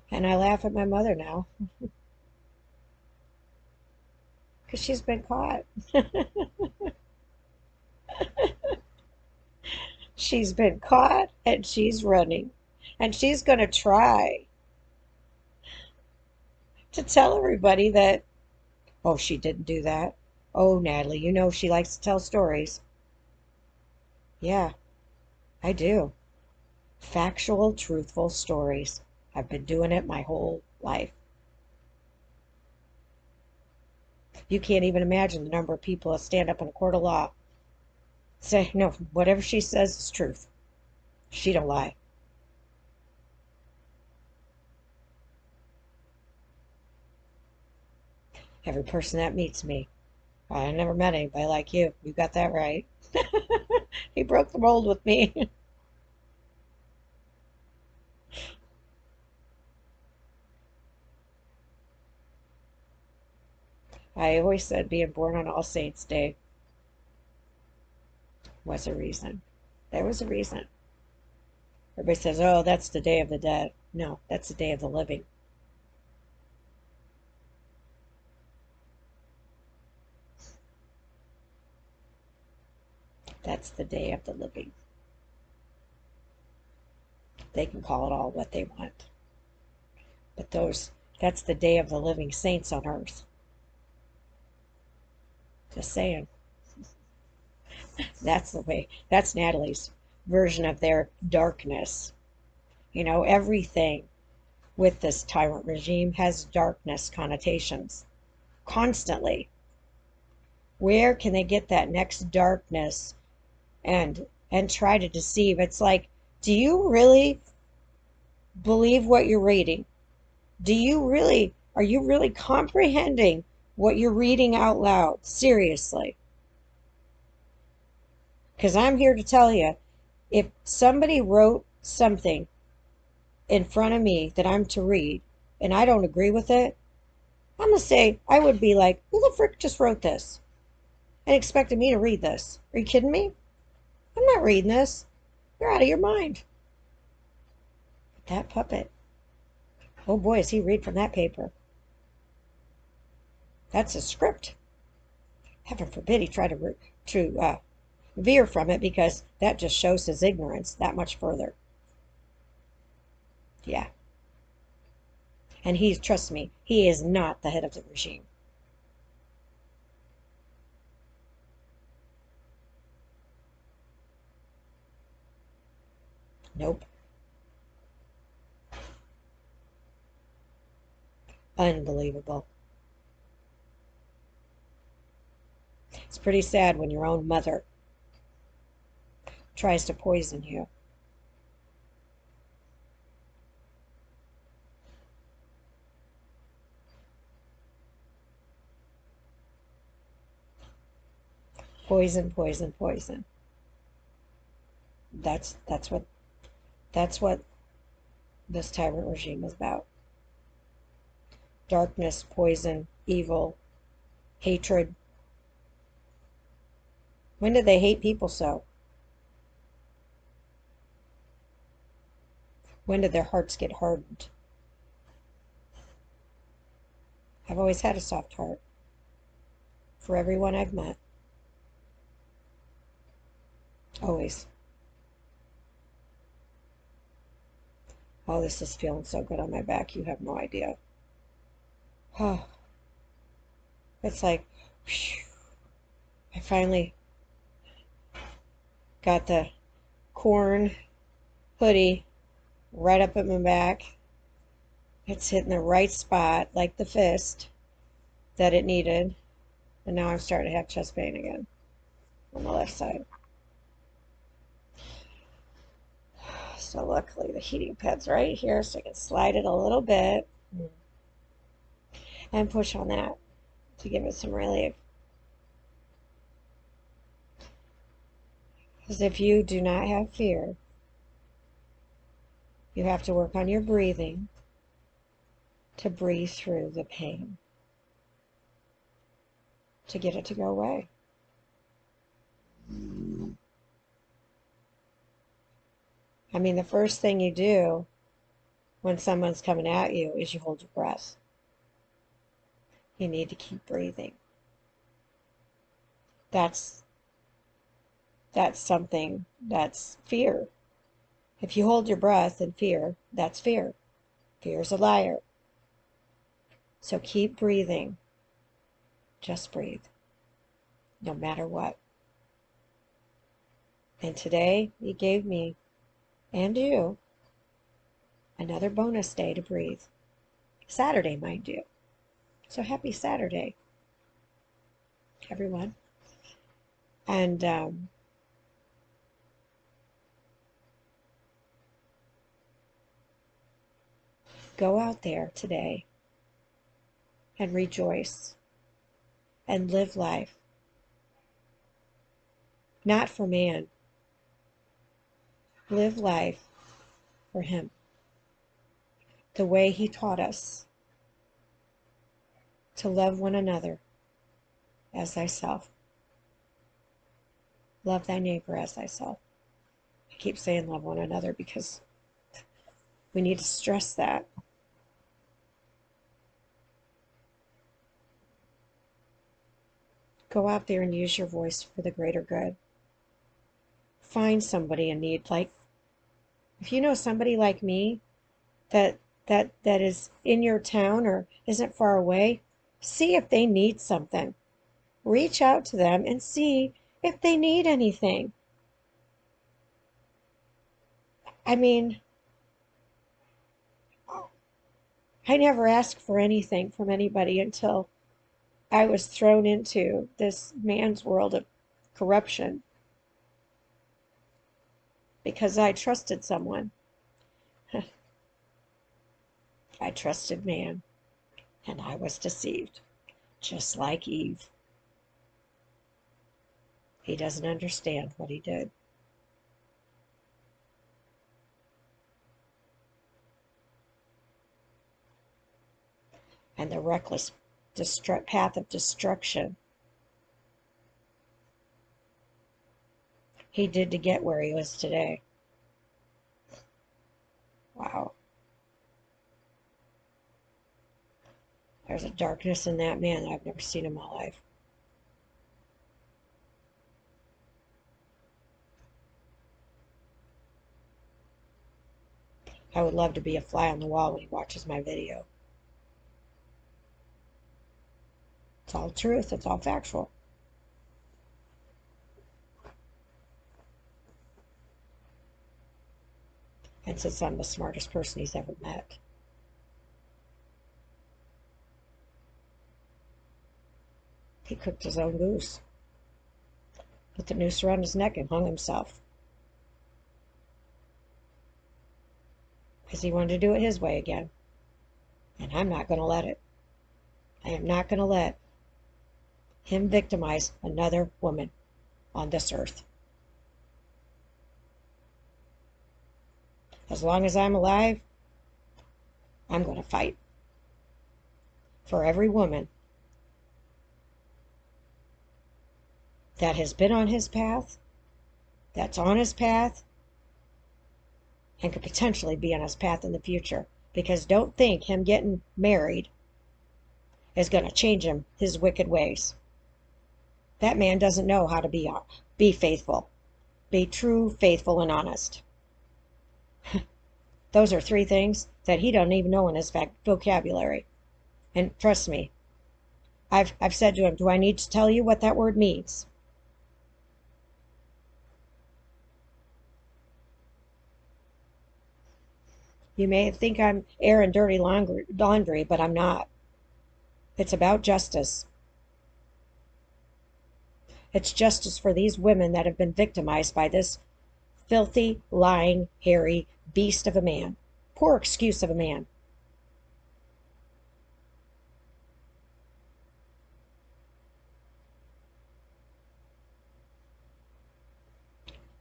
And I laugh at my mother now, because she's been caught. She's been caught, and she's running. And she's going to try to tell everybody that, oh, she didn't do that. Oh, Natalie, you know she likes to tell stories. Yeah, I do. Factual, truthful stories. I've been doing it my whole life. You can't even imagine the number of people that stand up in a court of law, say, no, whatever she says is truth. She don't lie. Every person that meets me, I never met anybody like you. You got that right. He broke the mold with me. I always said being born on All Saints Day was a reason. There was a reason. Everybody says, oh, that's the Day of the Dead. No, that's the Day of the Living. That's the Day of the Living. They can call it all what they want. But those That's the day of the living saints on earth. Just saying. That's the way. That's Natalie's version of their darkness. You know, everything with this tyrant regime has darkness connotations constantly. Where can they get that next darkness and try to deceive? It's like, do you really believe what you're reading? Are you really comprehending what you're reading out loud? Seriously. Because I'm here to tell you, if somebody wrote something in front of me that I'm to read and I don't agree with it, I'm going to say, I would be like, who the frick just wrote this and expected me to read this? Are you kidding me? I'm not reading this. You're out of your mind. But that puppet, oh boy, does he read from that paper. That's a script. Heaven forbid he try to veer from it, because that just shows his ignorance that much further. Yeah. And trust me, he is not the head of the regime. Nope. Unbelievable. It's pretty sad when your own mother tries to poison you. Poison, poison, poison. That's what this tyrant regime is about. Darkness, poison, evil, hatred. When did they hate people so? When did their hearts get hardened? I've always had a soft heart for everyone I've met. Always. Oh, this is feeling so good on my back. You have no idea. Oh, it's like, whew, I finally got the corn hoodie right up at my back. It's hitting the right spot, like the fist that it needed. And now I'm starting to have chest pain again on the left side. So luckily the heating pad's right here, so I can slide it a little bit and push on that to give it some relief. Because if you do not have fear, you have to work on your breathing to breathe through the pain, to get it to go away. I mean, the first thing you do when someone's coming at you is you hold your breath. You need to keep breathing. That's something that's fear. If you hold your breath in fear, that's fear. Fear is a liar. So keep breathing. Just breathe, no matter what. And today, you gave me and you another bonus day to breathe. Saturday, mind you. So happy Saturday, everyone. And go out there today and rejoice and live life. Not for man. Live life for him. The way he taught us to love one another as thyself. Love thy neighbor as thyself. I keep saying love one another because we need to stress that. Go out there and use your voice for the greater good. Find somebody in need. Like, if you know somebody like me that that is in your town or isn't far away, see if they need something. Reach out to them and see if they need anything. I mean, I never asked for anything from anybody until I was thrown into this man's world of corruption because I trusted someone. I trusted man, and I was deceived, just like Eve. He doesn't understand what he did. And the reckless path of destruction he did to get where he was today. Wow. There's a darkness in that man that I've never seen in my life. I would love to be a fly on the wall when he watches my video. It's all truth. It's all factual. And since I'm the smartest person he's ever met. He cooked his own goose. Put the noose around his neck and hung himself. Because he wanted to do it his way again. And I'm not going to let it. I am not going to let him victimize another woman on this earth. As long as I'm alive, I'm going to fight for every woman that has been on his path, that's on his path, and could potentially be on his path in the future. Because don't think him getting married is going to change him, his wicked ways. That man doesn't know how to be faithful. Be true, faithful, and honest. Those are three things that he doesn't even know in his vocabulary. And trust me, I've said to him, do I need to tell you what that word means? You may think I'm airing dirty laundry, but I'm not. It's about justice. It's justice for these women that have been victimized by this filthy, lying, hairy beast of a man. Poor excuse of a man.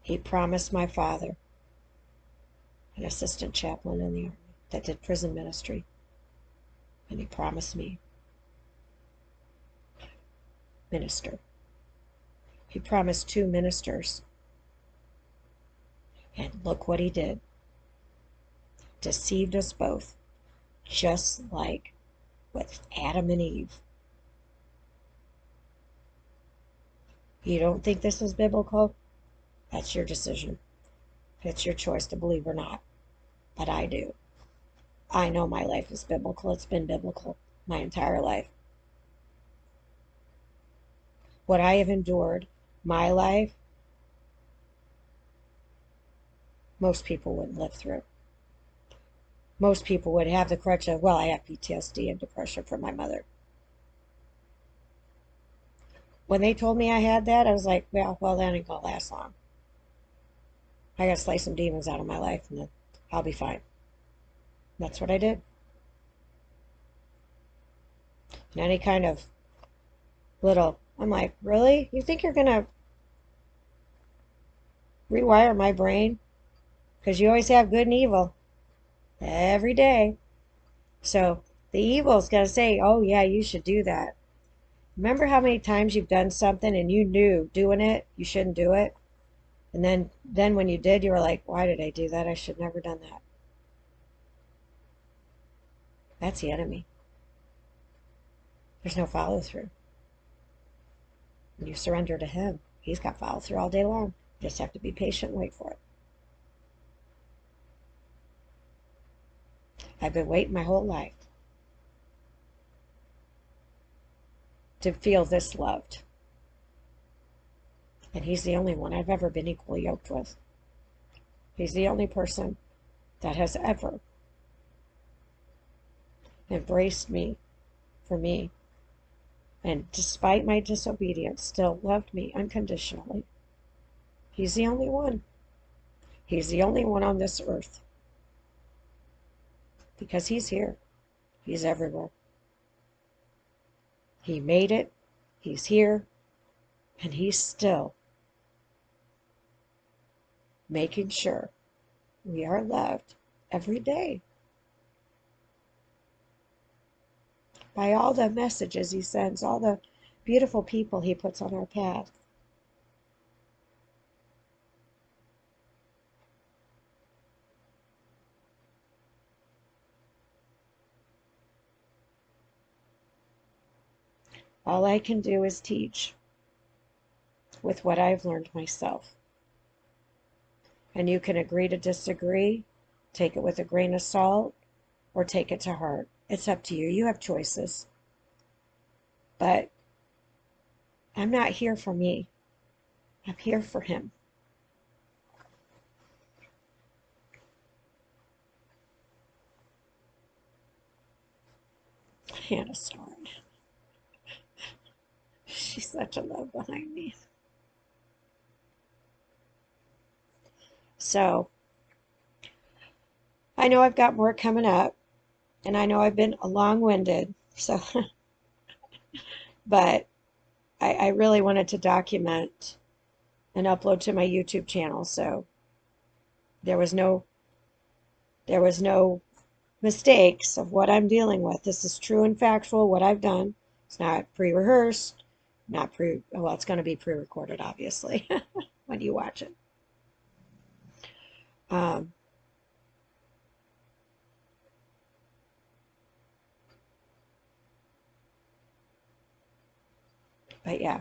He promised my father, an assistant chaplain in the Army that did prison ministry, and he promised me, minister. He promised 2 ministers. And look what he did. Deceived us both, just like with Adam and Eve. You don't think this is biblical? That's your decision. It's your choice to believe or not. But I do. I know my life is biblical. It's been biblical my entire life. What I have endured, my life, most people wouldn't live through. Most people would have the crutch of, well, I have PTSD and depression from my mother. When they told me I had that, I was like, well, that ain't gonna last long. I gotta slay some demons out of my life and then I'll be fine. That's what I did. And any kind of little, I'm like, really? You think you're gonna rewire my brain? Because you always have good and evil every day. So the evil's gonna say, oh yeah, you should do that. Remember how many times you've done something and you knew doing it, you shouldn't do it? And then when you did, you were like, why did I do that? I should never done that. That's the enemy. There's no follow through. When you surrender to him, he's got follow through all day long. You just have to be patient and wait for it. I've been waiting my whole life to feel this loved. And he's the only one I've ever been equally yoked with. He's the only person that has ever embraced me for me, and despite my disobedience, still loved me unconditionally. He's the only one. He's the only one on this earth. Because he's here. He's everywhere. He made it. He's here. And he's still making sure we are loved every day. By all the messages he sends, all the beautiful people he puts on our path. All I can do is teach with what I've learned myself. And you can agree to disagree, take it with a grain of salt, or take it to heart. It's up to you. You have choices. But I'm not here for me. I'm here for him. Hannah Storm. She's such a love behind me. So, I know I've got more coming up, and I know I've been long-winded, so, but I really wanted to document and upload to my YouTube channel, so there was no mistakes of what I'm dealing with. This is true and factual, what I've done. It's not pre-rehearsed, well, it's going to be pre-recorded, obviously, when you watch it. But yeah,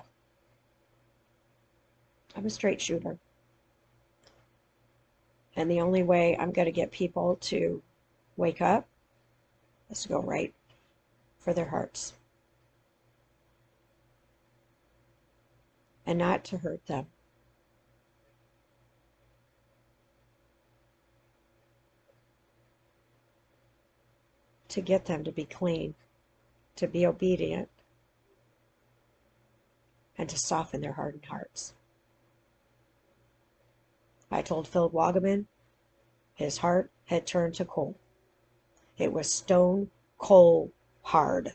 I'm a straight shooter. And the only way I'm going to get people to wake up is to go right for their hearts. And not to hurt them. To get them to be clean, to be obedient, and to soften their hardened hearts. I told Phil Wagaman his heart had turned to coal. It was stone cold hard.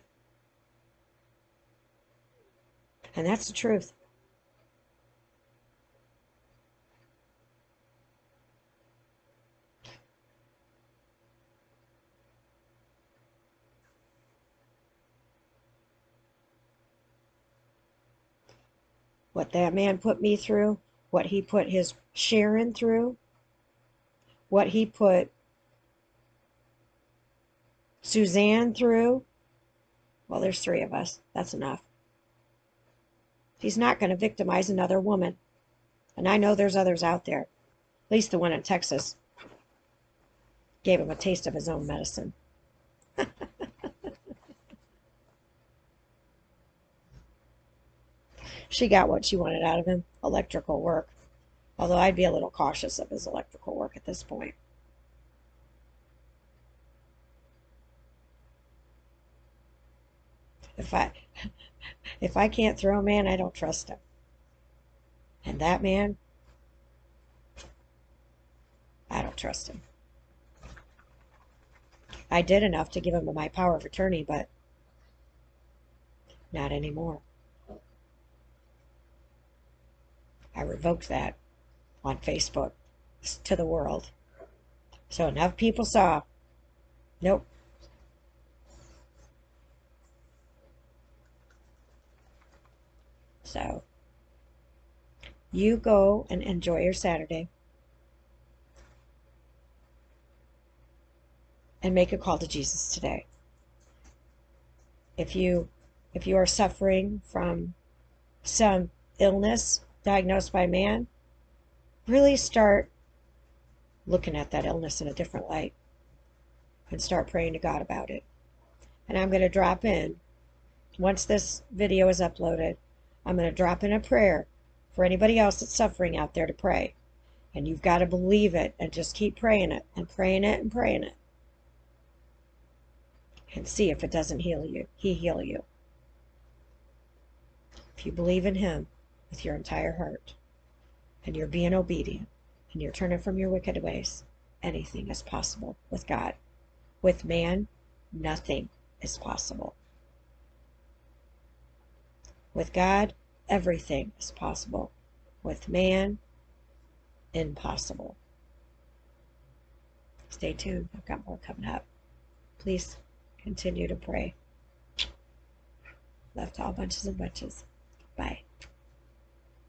And that's the truth. What that man put me through, what he put his Sharon through, what he put Suzanne through. Well, there's 3 of us. That's enough. He's not going to victimize another woman. And I know there's others out there. At least the one in Texas gave him a taste of his own medicine. She got what she wanted out of him, electrical work. Although I'd be a little cautious of his electrical work at this point. If I can't throw a man, I don't trust him. And that man, I don't trust him. I did enough to give him my power of attorney, but not anymore. I revoked that on Facebook to the world. So enough people saw. Nope. So you go and enjoy your Saturday. And make a call to Jesus today. If you are suffering from some illness diagnosed by man, really start looking at that illness in a different light. and start praying to God about it. And I'm going to drop in, once this video is uploaded, I'm going to drop in a prayer for anybody else that's suffering out there to pray. And you've got to believe it and just keep praying it and praying it and praying it. And see if it doesn't heal you. He heal you. If you believe in Him with your entire heart, and you're being obedient, and you're turning from your wicked ways, anything is possible with God. With man, nothing is possible. With God, everything is possible. With man, impossible. Stay tuned. I've got more coming up. Please continue to pray. Love to all bunches and bunches. Bye.